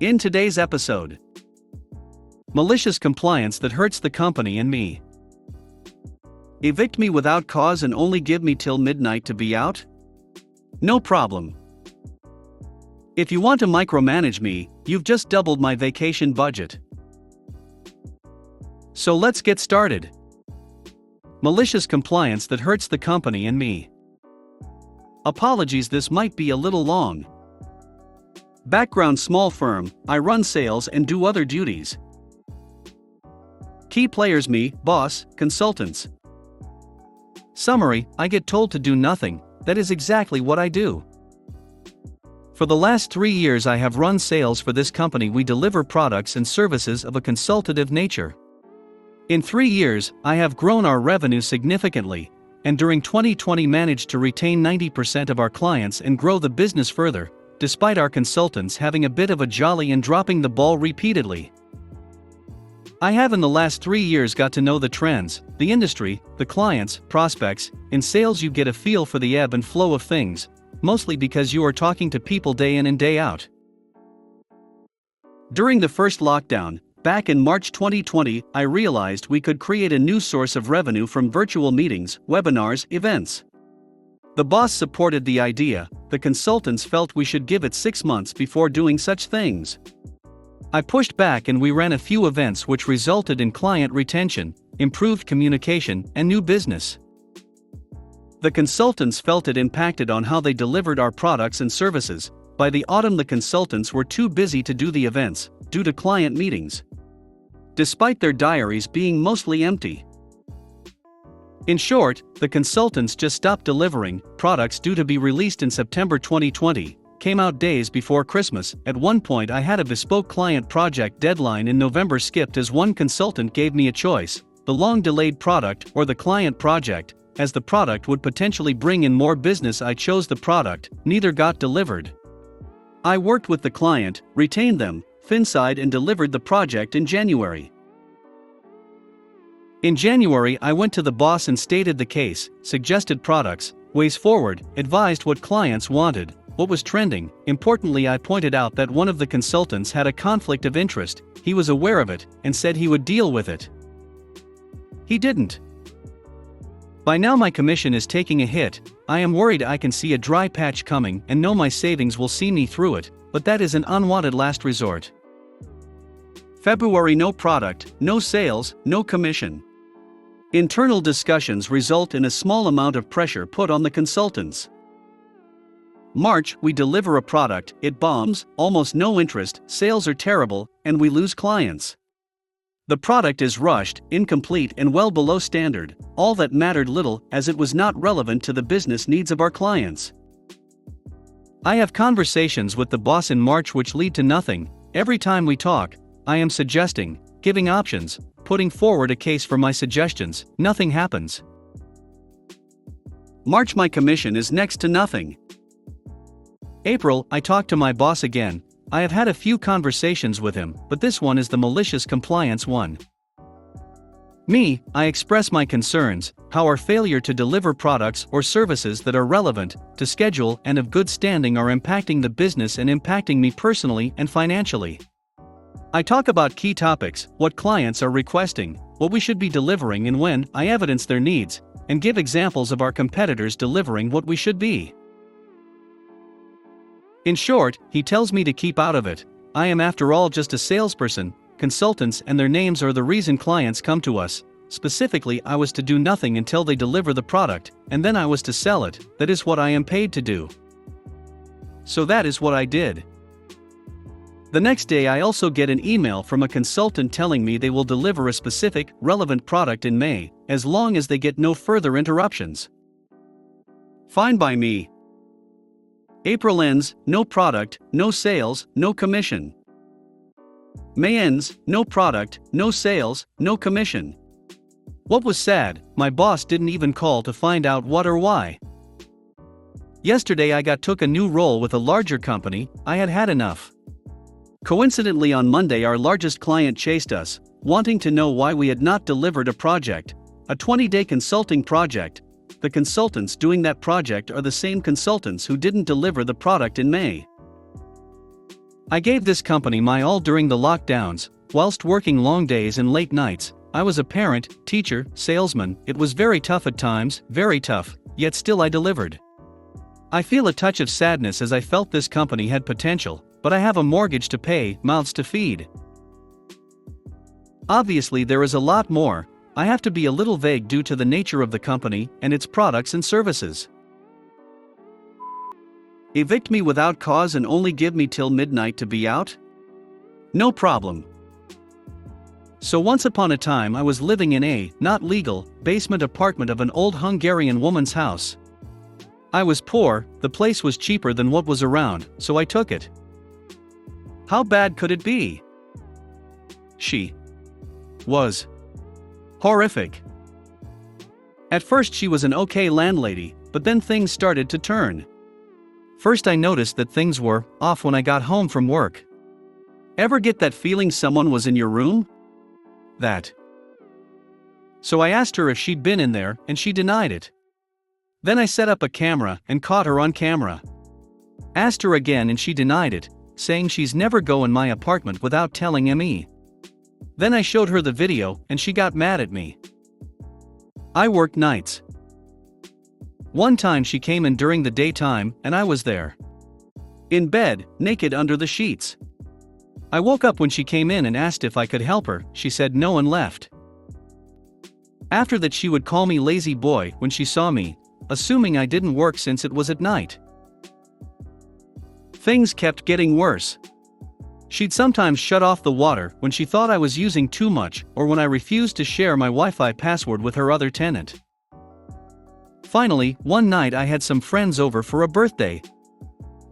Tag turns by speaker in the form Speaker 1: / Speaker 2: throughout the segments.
Speaker 1: In today's episode, malicious compliance that hurts the company and me. Evict me without cause and only give me till midnight to be out? No problem. If you want to micromanage me, you've just doubled my vacation budget. So let's get started. Malicious compliance that hurts the company and me. Apologies, this might be a little long. Background: small firm, I run sales and do other duties. Key players: me, boss, consultants. Summary: I get told to do nothing, that is exactly what I do. For the last 3 years I have run sales for this company. We deliver products and services of a consultative nature. In 3 years, I have grown our revenue significantly, and during 2020 managed to retain 90% of our clients and grow the business further, despite our consultants having a bit of a jolly and dropping the ball repeatedly. I have in the last 3 years got to know the trends, the industry, the clients, prospects. In sales you get a feel for the ebb and flow of things, mostly because you are talking to people day in and day out. During the first lockdown, back in March 2020, I realized we could create a new source of revenue from virtual meetings, webinars, events. The boss supported the idea, the consultants felt we should give it 6 months before doing such things. I pushed back and we ran a few events which resulted in client retention, improved communication, and new business. The consultants felt it impacted on how they delivered our products and services. By the autumn the consultants were too busy to do the events, due to client meetings, despite their diaries being mostly empty. In short, the consultants just stopped delivering. Products due to be released in September 2020 came out days before Christmas. At one point I had a bespoke client project deadline in November skipped as one consultant gave me a choice: the long-delayed product or the client project. As the product would potentially bring in more business, I chose the product. Neither got delivered. I worked with the client, retained them, finside, and delivered the project in January. In January I went to the boss and stated the case, suggested products, ways forward, advised what clients wanted, what was trending. Importantly, I pointed out that one of the consultants had a conflict of interest. He was aware of it, and said he would deal with it. He didn't. By now my commission is taking a hit. I am worried I can see a dry patch coming and know my savings will see me through it, but that is an unwanted last resort. February: no product, no sales, no commission. Internal discussions result in a small amount of pressure put on the consultants. March: we deliver a product, it bombs, almost no interest, sales are terrible, and we lose clients. The product is rushed, incomplete, and well below standard. All that mattered little, as it was not relevant to the business needs of our clients. I have conversations with the boss in March which lead to nothing. Every time we talk, I am suggesting, giving options, putting forward a case for my suggestions. Nothing happens. March: my commission is next to nothing. April: I talk to my boss again. I have had a few conversations with him, but this one is the malicious compliance one. Me: I express my concerns, how our failure to deliver products or services that are relevant, to schedule, and of good standing are impacting the business and impacting me personally and financially. I talk about key topics, what clients are requesting, what we should be delivering and when. I evidence their needs, and give examples of our competitors delivering what we should be. In short, he tells me to keep out of it. I am after all just a salesperson. Consultants and their names are the reason clients come to us. Specifically, I was to do nothing until they deliver the product, and then I was to sell it. That is what I am paid to do. So that is what I did. The next day I also get an email from a consultant telling me they will deliver a specific, relevant product in May, as long as they get no further interruptions. Fine by me. April ends: no product, no sales, no commission. May ends: no product, no sales, no commission. What was sad, my boss didn't even call to find out what or why. Yesterday I took a new role with a larger company. I had had enough. Coincidentally, on Monday our largest client chased us, wanting to know why we had not delivered a project, a 20-day consulting project. The consultants doing that project are the same consultants who didn't deliver the product in May. I gave this company my all during the lockdowns, whilst working long days and late nights. I was a parent, teacher, salesman. It was very tough at times, very tough, yet still I delivered. I feel a touch of sadness as I felt this company had potential, but I have a mortgage to pay, mouths to feed. Obviously there is a lot more. I have to be a little vague due to the nature of the company and its products and services. Evict me without cause and only give me till midnight to be out? No problem. So once upon a time I was living in a, not legal, basement apartment of an old Hungarian woman's house. I was poor, the place was cheaper than what was around, so I took it. How bad could it be? She was horrific. At first she was an okay landlady, but then things started to turn. First I noticed that things were off when I got home from work. Ever get that feeling someone was in your room? That. So I asked her if she'd been in there, and she denied it. Then I set up a camera and caught her on camera. Asked her again and she denied it, saying she's never go in my apartment without telling me. Then I showed her the video and she got mad at me. I worked nights. One time she came in during the daytime and I was there. In bed, naked under the sheets. I woke up when she came in and asked if I could help her. She said no and left. After that she would call me lazy boy when she saw me, assuming I didn't work since it was at night. Things kept getting worse. She'd sometimes shut off the water when she thought I was using too much or when I refused to share my Wi-Fi password with her other tenant. Finally, one night I had some friends over for a birthday.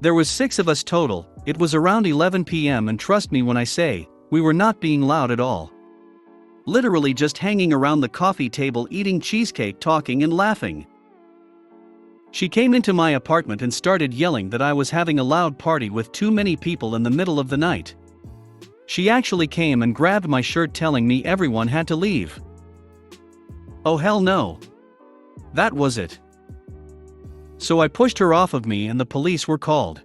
Speaker 1: There was 6 of us total. It was around 11 p.m. and trust me when I say, we were not being loud at all. Literally just hanging around the coffee table eating cheesecake, talking and laughing. She came into my apartment and started yelling that I was having a loud party with too many people in the middle of the night. She actually came and grabbed my shirt telling me everyone had to leave. Oh hell no. That was it. So I pushed her off of me and the police were called.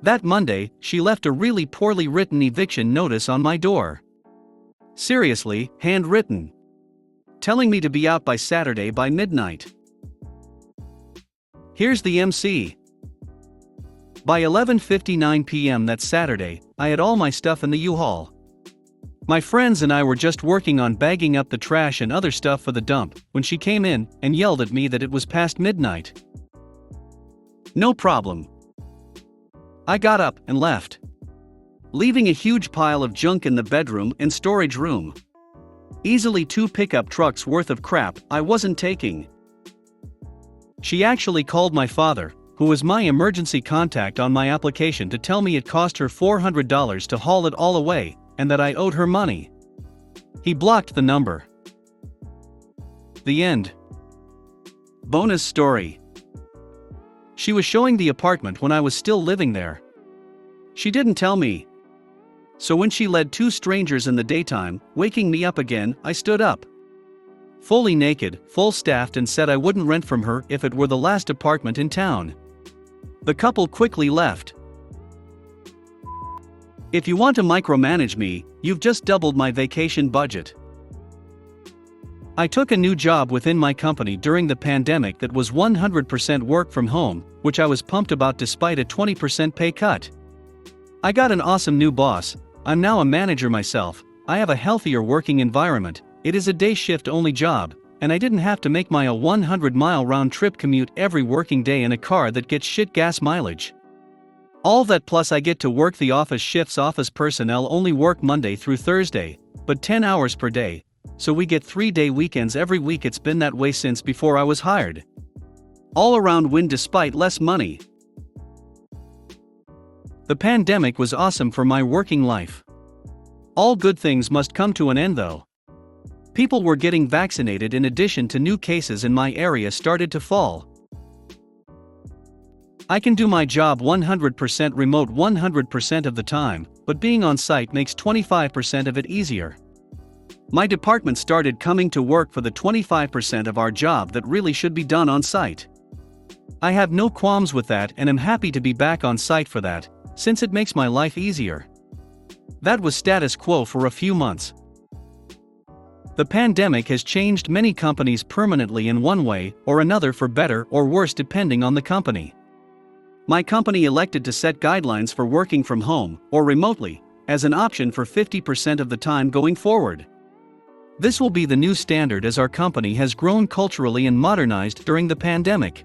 Speaker 1: That Monday, she left a really poorly written eviction notice on my door. Seriously, handwritten. Telling me to be out by Saturday by midnight. Here's the MC. By 11:59 p.m. that Saturday, I had all my stuff in the U-Haul. My friends and I were just working on bagging up the trash and other stuff for the dump when she came in and yelled at me that it was past midnight. No problem. I got up and left, leaving a huge pile of junk in the bedroom and storage room. Easily 2 pickup trucks worth of crap I wasn't taking. She actually called my father, who was my emergency contact on my application, to tell me it cost her $400 to haul it all away, and that I owed her money. He blocked the number. The end. Bonus story. She was showing the apartment when I was still living there. She didn't tell me. So when she led 2 strangers in the daytime, waking me up again, I stood up. Fully naked, full staffed, and said I wouldn't rent from her if it were the last apartment in town. The couple quickly left. If you want to micromanage me, you've just doubled my vacation budget. I took a new job within my company during the pandemic that was 100% work from home, which I was pumped about despite a 20% pay cut. I got an awesome new boss. I'm now a manager myself. I have a healthier working environment. It is a day shift only job, and I didn't have to make my 100-mile round trip commute every working day in a car that gets shit gas mileage. All that plus I get to work the office shifts. Office personnel only work Monday through Thursday, but 10 hours per day, so we get 3-day weekends every week. It's been that way since before I was hired. All around win despite less money. The pandemic was awesome for my working life. All good things must come to an end though. People were getting vaccinated in addition to new cases in my area started to fall. I can do my job 100% remote 100% of the time, but being on site makes 25% of it easier. My department started coming to work for the 25% of our job that really should be done on site. I have no qualms with that and am happy to be back on site for that, since it makes my life easier. That was status quo for a few months. The pandemic has changed many companies permanently in one way or another, for better or worse depending on the company. My company elected to set guidelines for working from home or remotely as an option for 50% of the time going forward. This will be the new standard as our company has grown culturally and modernized during the pandemic.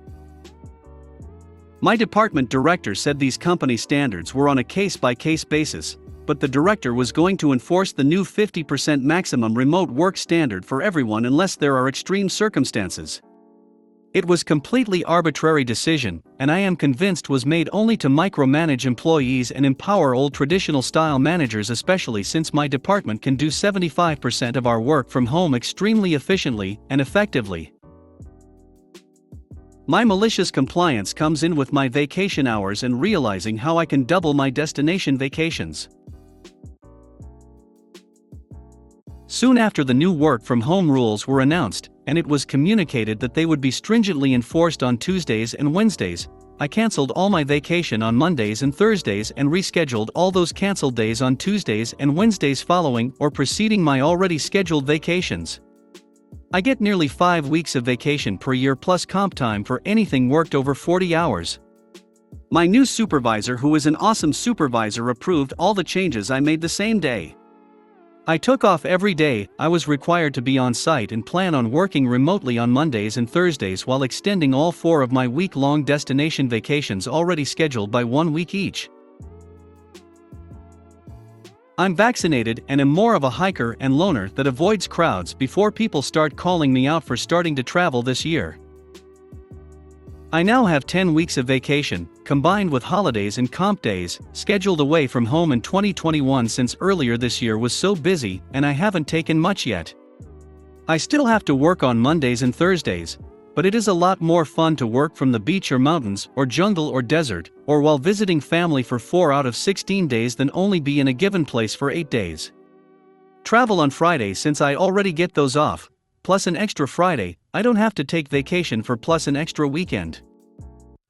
Speaker 1: My department director said these company standards were on a case-by-case basis, but the director was going to enforce the new 50% maximum remote work standard for everyone unless there are extreme circumstances. It was completely arbitrary decision, and I am convinced was made only to micromanage employees and empower old traditional style managers, especially since my department can do 75% of our work from home extremely efficiently and effectively. My malicious compliance comes in with my vacation hours and realizing how I can double my destination vacations. Soon after the new work-from-home rules were announced, and it was communicated that they would be stringently enforced on Tuesdays and Wednesdays, I cancelled all my vacation on Mondays and Thursdays and rescheduled all those cancelled days on Tuesdays and Wednesdays following or preceding my already scheduled vacations. I get nearly 5 weeks of vacation per year plus comp time for anything worked over 40 hours. My new supervisor, who is an awesome supervisor, approved all the changes I made the same day. I took off every day I was required to be on site and plan on working remotely on Mondays and Thursdays while extending all 4 of my week-long destination vacations already scheduled by 1 week each. I'm vaccinated and am more of a hiker and loner that avoids crowds before people start calling me out for starting to travel this year. I now have 10 weeks of vacation, combined with holidays and comp days, scheduled away from home in 2021 since earlier this year was so busy and I haven't taken much yet. I still have to work on Mondays and Thursdays, but it is a lot more fun to work from the beach or mountains or jungle or desert, or while visiting family for 4 out of 16 days than only be in a given place for 8 days. Travel on Friday, since I already get those off, plus an extra Friday, I don't have to take vacation for plus an extra weekend.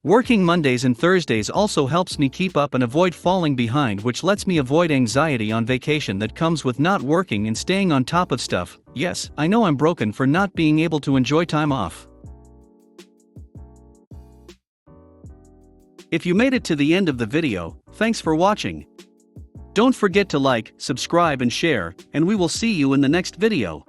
Speaker 1: Working Mondays and Thursdays also helps me keep up and avoid falling behind, which lets me avoid anxiety on vacation that comes with not working and staying on top of stuff. Yes, I know I'm broken for not being able to enjoy time off. If you made it to the end of the video, thanks for watching. Don't forget to like, subscribe and share, and we will see you in the next video.